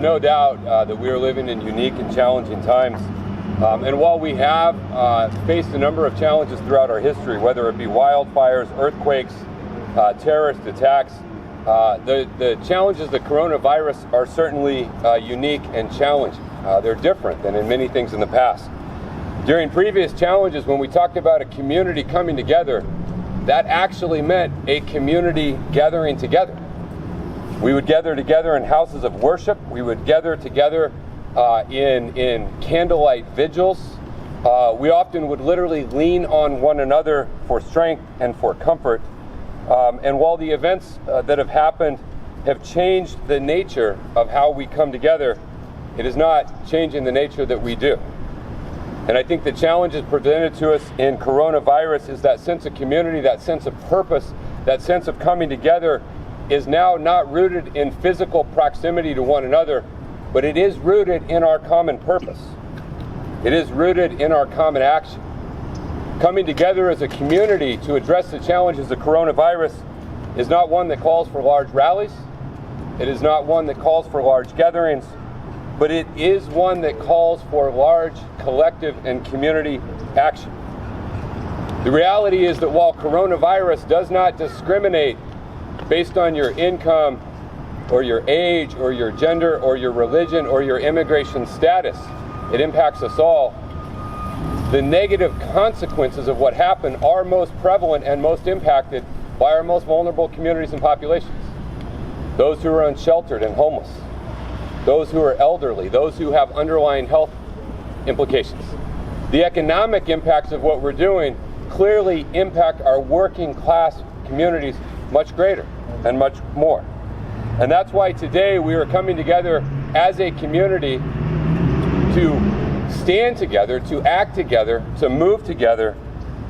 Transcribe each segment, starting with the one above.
no doubt that we are living in unique and challenging times. And while we have faced a number of challenges throughout our history, whether it be wildfires, earthquakes, terrorist attacks, the challenges of the coronavirus are certainly unique and challenging. They're different than in many things in the past. During previous challenges, when we talked about a community coming together, that actually meant a community gathering together. We would gather together in houses of worship. We would gather together in candlelight vigils. We often would literally lean on one another for strength and for comfort. And while the events that have happened have changed the nature of how we come together, it is not changing the nature that we do. And I think the challenges presented to us in coronavirus is that sense of community, that sense of purpose, that sense of coming together is now not rooted in physical proximity to one another, but it is rooted in our common purpose. It is rooted in our common action. Coming together as a community to address the challenges of coronavirus is not one that calls for large rallies. It is not one that calls for large gatherings, but it is one that calls for large collective and community action. The reality is that while coronavirus does not discriminate based on your income or your age or your gender or your religion or your immigration status, it impacts us all. The negative consequences of what happened are most prevalent and most impacted by our most vulnerable communities and populations. Those who are unsheltered and homeless, those who are elderly, those who have underlying health implications. The economic impacts of what we're doing clearly impact our working class communities much greater and much more. And that's why today we are coming together as a community to stand together, to act together, to move together,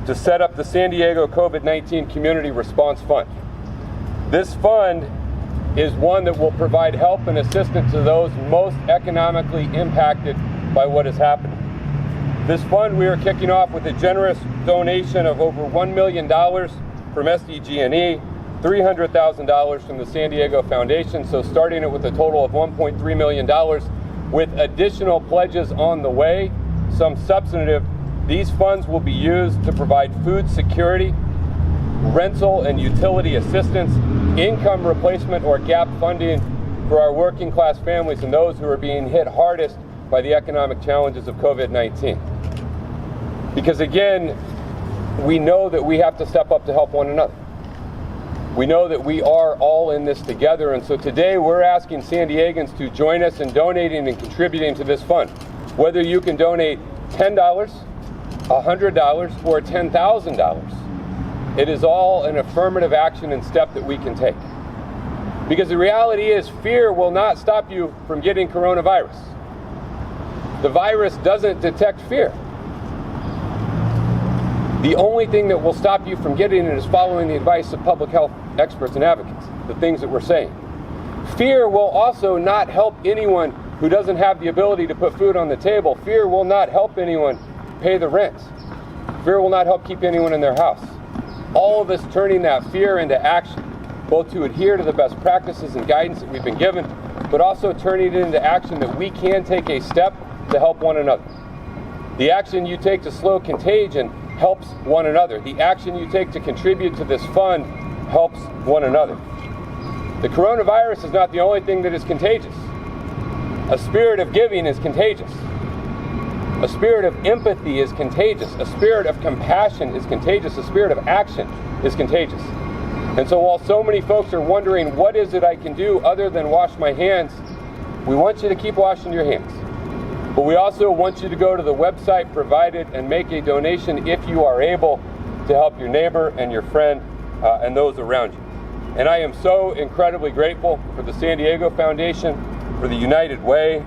to set up the San Diego COVID-19 Community Response Fund. This fund is one that will provide help and assistance to those most economically impacted by what is happening. This fund we are kicking off with a generous donation of over $1 million from SDG&E, $300,000 from the San Diego Foundation, so starting it with a total of $1.3 million, with additional pledges on the way, some substantive. These funds will be used to provide food security, rental and utility assistance, income replacement or gap funding for our working class families and those who are being hit hardest by the economic challenges of COVID-19. Because again, we know that we have to step up to help one another. We know that we are all in this together, and so today we're asking San Diegans to join us in donating and contributing to this fund. Whether you can donate $10, $100, or $10,000, it is all an affirmative action and step that we can take. Because the reality is, fear will not stop you from getting coronavirus. The virus doesn't detect fear. The only thing that will stop you from getting it is following the advice of public health experts and advocates, the things that we're saying. Fear will also not help anyone who doesn't have the ability to put food on the table. Fear will not help anyone pay the rent. Fear will not help keep anyone in their house. All of us turning that fear into action, both to adhere to the best practices and guidance that we've been given, but also turning it into action that we can take a step to help one another. The action you take to slow contagion helps one another. The action you take to contribute to this fund helps one another. The coronavirus is not the only thing that is contagious. A spirit of giving is contagious. A spirit of empathy is contagious. A spirit of compassion is contagious. A spirit of action is contagious. And so while so many folks are wondering, what is it I can do other than wash my hands? We want you to keep washing your hands. But we also want you to go to the website provided and make a donation if you are able to help your neighbor and your friend and those around you. And I am so incredibly grateful for the San Diego Foundation, for the United Way,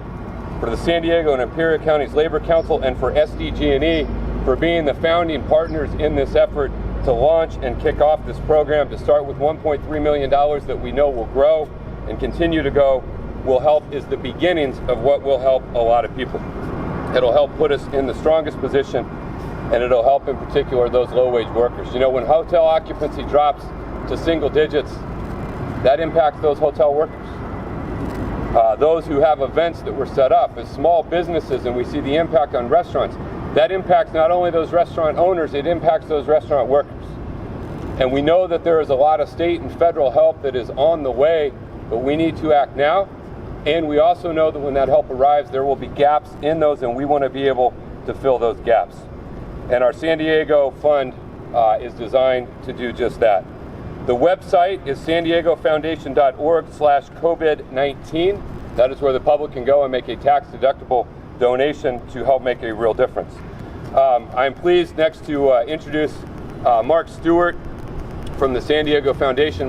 for the San Diego and Imperial Counties Labor Council, and for SDG&E for being the founding partners in this effort to launch and kick off this program. To start with $1.3 million that we know will grow and continue to go, will help, is the beginnings of what will help a lot of people. It'll help put us in the strongest position, and it'll help in particular those low-wage workers. You know, when hotel occupancy drops to single digits, that impacts those hotel workers. those who have events that were set up as small businesses, and we see the impact on restaurants. That impacts not only those restaurant owners, it impacts those restaurant workers. And we know that there is a lot of state and federal help that is on the way, but we need to act now. And we also know that when that help arrives, there will be gaps in those, and we want to be able to fill those gaps. And our San Diego Fund is designed to do just that. The website is sandiegofoundation.org/COVID-19. That is where the public can go and make a tax-deductible donation to help make a real difference. I'm pleased next to introduce Mark Stewart from the San Diego Foundation.